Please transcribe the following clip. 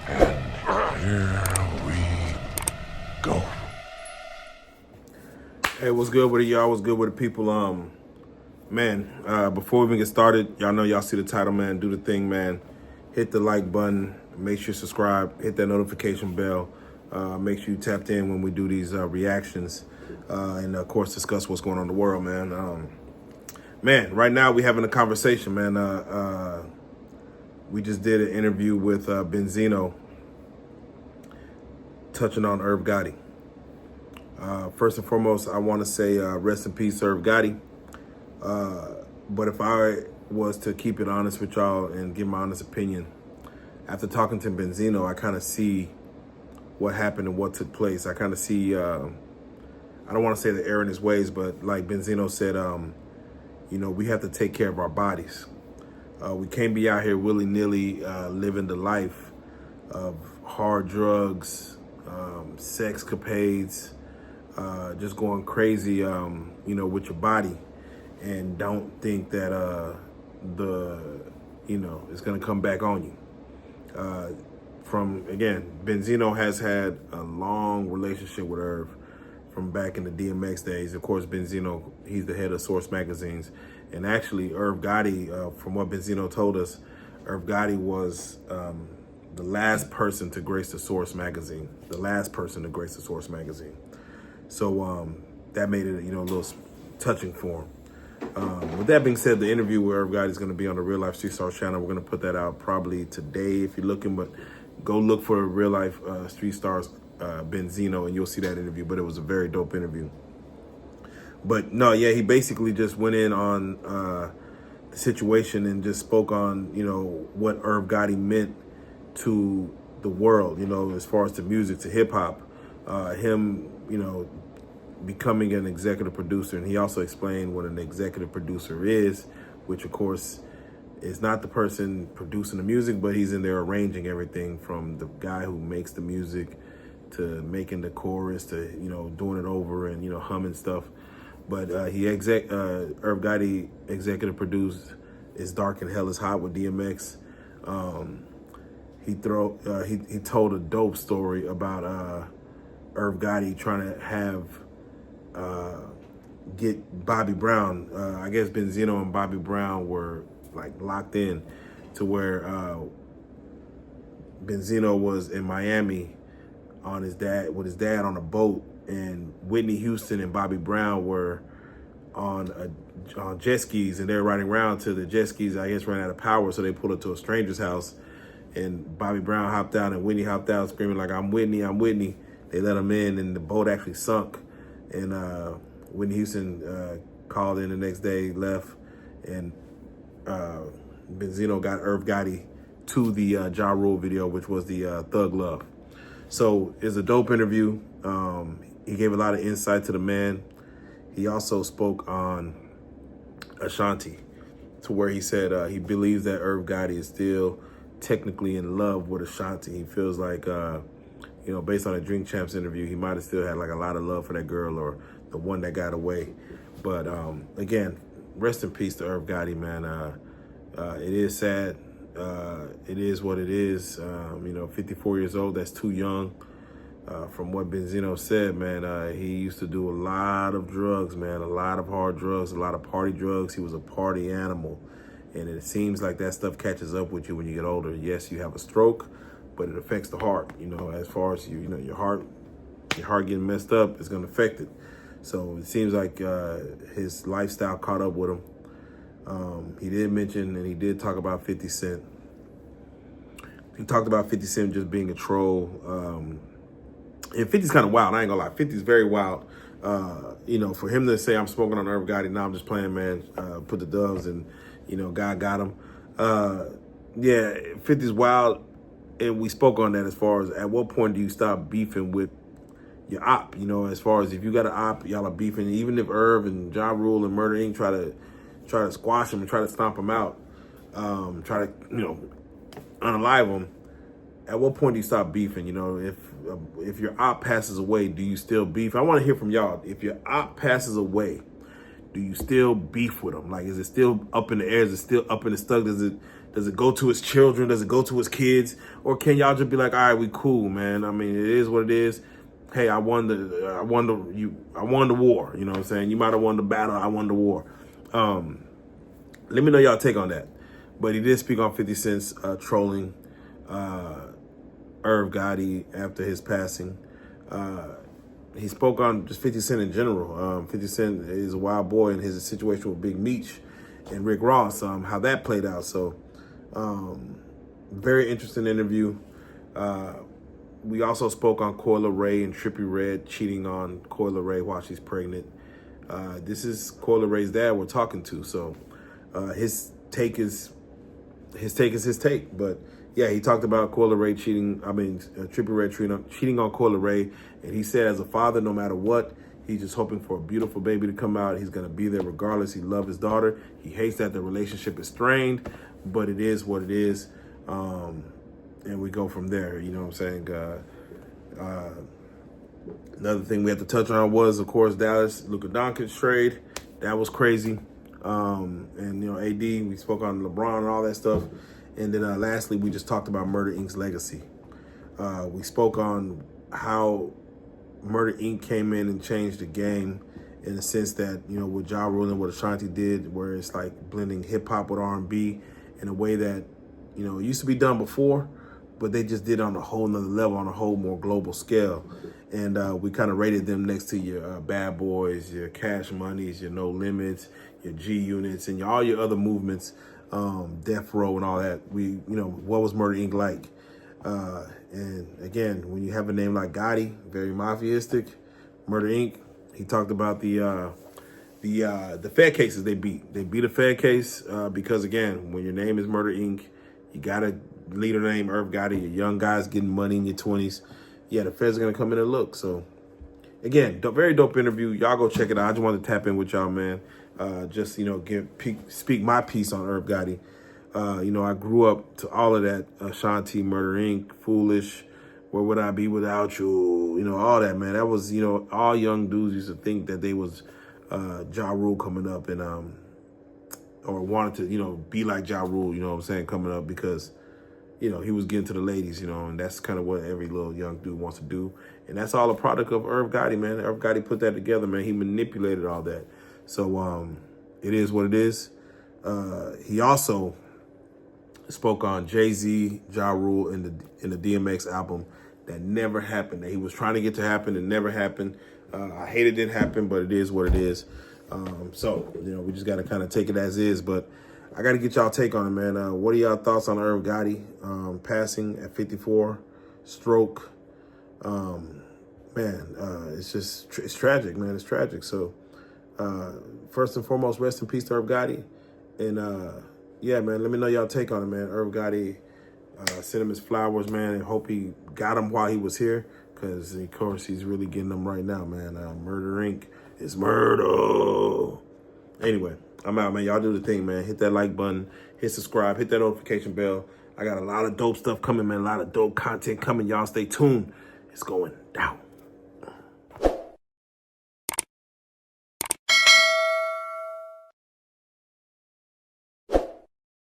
And here we go. Hey, what's good with it, y'all? What's good with the people? Before we even get started, y'all know y'all see the title, man. Do the thing, man. Hit the like button. Make sure you subscribe. Hit that notification bell. Make sure you tapped in when we do these reactions. And, of course, discuss what's going on in the world, man. Right now we having a conversation, man. We just did an interview with Benzino touching on Irv Gotti. First and foremost, I want to say rest in peace, Irv Gotti. But if I was to keep it honest with y'all and give my honest opinion, after talking to Benzino, I kind of see what happened and what took place. I kind of see, I don't want to say the error in his ways, but like Benzino said, we have to take care of our bodies. We can't be out here willy-nilly living the life of hard drugs, sexcapades, just going crazy, with your body, and don't think that it's gonna come back on you. Benzino has had a long relationship with Irv from back in the DMX days. Of course, Benzino, he's the head of Source magazines, and actually, Irv Gotti, from what Benzino told us, Irv Gotti was the last person to grace the Source magazine. The last person to grace the Source magazine. So that made it, a little touching for him. With that being said, the interview with Irv Gotti is going to be on the Real Life Street Stars channel. We're going to put that out probably today if you're looking, but go look for Real Life Street Stars Benzino and you'll see that interview. But it was a very dope interview. But no, yeah, he basically just went in on the situation and just spoke on, what Irv Gotti meant to the world, as far as to music, to hip hop, him, becoming an executive producer. And he also explained what an executive producer is, which of course is not the person producing the music, but he's in there arranging everything from the guy who makes the music to making the chorus to, doing it over and, humming stuff. But Irv Gotti executive produced It's Dark and Hell is Hot with DMX. He told a dope story about Irv Gotti trying to get Bobby Brown. I guess Benzino and Bobby Brown were like locked in to where Benzino was in Miami with his dad on a boat, and Whitney Houston and Bobby Brown were on jet skis, and they're riding around till the jet skis, I guess, ran out of power, so they pulled up to a stranger's house, and Bobby Brown hopped out and Whitney hopped out screaming like, I'm Whitney, I'm Whitney. They let him in, and the boat actually sunk. And Whitney Houston called in the next day, left, and Benzino got Irv Gotti to the Ja Rule video, which was the Thug Love. So it's a dope interview. He gave a lot of insight to the man. He also spoke on Ashanti, to where he said he believes that Irv Gotti is still technically in love with Ashanti. He feels like, based on a Drink Champs interview, he might have still had like a lot of love for that girl or the one that got away. But again, rest in peace to Irv Gotti, man. It is sad. It is what it is. 54 years old, that's too young. From what Benzino said, man, he used to do a lot of drugs, man, a lot of hard drugs, a lot of party drugs. He was a party animal. And it seems like that stuff catches up with you when you get older. Yes, you have a stroke, but it affects the heart. As far as your heart getting messed up is going to affect it. So it seems like his lifestyle caught up with him. He did mention, and he did talk about 50 Cent. He talked about 50 Cent just being a troll. And 50's kind of wild. I ain't gonna lie. 50's very wild. For him to say I'm smoking on Irv Gotti, now I'm just playing, man. Put the doves and, God got him. 50's wild. And we spoke on that as far as at what point do you stop beefing with your op? As far as if you got an op, y'all are beefing. Even if Irv and Ja Rule and Murder Inc. try to squash him and try to stomp him out, try to, unalive him. At what point do you stop beefing? If your op passes away, do you still beef? I want to hear from y'all. If your op passes away, do you still beef with him? Like, is it still up in the air? Is it still up in the stug? Does Does it go to his children? Does it go to his kids? Or can y'all just be like, all right, we cool, man. I mean, it is what it is. Hey, I won the war. You know what I'm saying? You might have won the battle. I won the war. Let me know y'all take on that. But he did speak on 50 Cent's trolling Irv Gotti after his passing. He spoke on just 50 Cent in general. 50 Cent is a wild boy, and his situation with Big Meech and Rick Ross, how that played out. So, very interesting interview. We also spoke on Coyle Ray and Trippie Redd cheating on Coyle Ray while she's pregnant. This is Coyle Ray's dad we're talking to, so his take is his take. But yeah, he talked about Coyle Ray cheating. Trippie Redd cheating on Coyle Ray, and he said, as a father, no matter what, he's just hoping for a beautiful baby to come out. He's gonna be there regardless. He loves his daughter. He hates that the relationship is strained, but it is what it is. And we go from there. You know what I'm saying? Another thing we have to touch on was, of course, Dallas Luka Doncic trade. That was crazy. And AD, we spoke on LeBron and all that stuff. And then lastly, we just talked about Murder Inc.'s legacy. We spoke on how Murder Inc. came in and changed the game in the sense that, with Ja Rule and what Ashanti did, where it's like blending hip hop with R&B in a way that, it used to be done before, but they just did it on a whole nother level, on a whole more global scale. And we kind of rated them next to your Bad Boys, your Cash Moneys, your No Limits, your G Units, and all your other movements, Death Row and all that. What was Murder Inc. like? And again, when you have a name like Gotti, very mafiaistic, Murder Inc., he talked about the Fed cases they beat. They beat a Fed case because, again, when your name is Murder Inc., you got a leader named Irv Gotti, your young guys getting money in your 20s. Yeah, the Feds are going to come in and look. So, again, very dope interview. Y'all go check it out. I just wanted to tap in with y'all, man. Speak my piece on Irv Gotti. I grew up to all of that, Ashanti, Murder Inc., Foolish, Where Would I Be Without You, all that, man. That was, all young dudes used to think that they was Ja Rule coming up and, or wanted to, be like Ja Rule, coming up because, he was getting to the ladies, and that's kind of what every little young dude wants to do. And that's all a product of Irv Gotti, man. Irv Gotti put that together, man. He manipulated all that. So it is what it is. He also spoke on Jay-Z, Ja Rule in the DMX album that never happened, that he was trying to get to happen and never happened. I hate it didn't happen, but it is what it is. So, we just got to kind of take it as is. But I got to get y'all take on it, man. What are y'all thoughts on Irv Gotti passing at 54, stroke? It's tragic, man. It's tragic. So, first and foremost, rest in peace to Irv Gotti. And, yeah, man, let me know y'all take on it, man. Irv Gotti, send him his flowers, man, and hope he got him while he was here because, of course, he's really getting them right now, man. Murder Inc. is murder. Anyway, I'm out, man. Y'all do the thing, man. Hit that like button, hit subscribe, hit that notification bell. I got a lot of dope stuff coming, man. A lot of dope content coming. Y'all stay tuned. It's going down.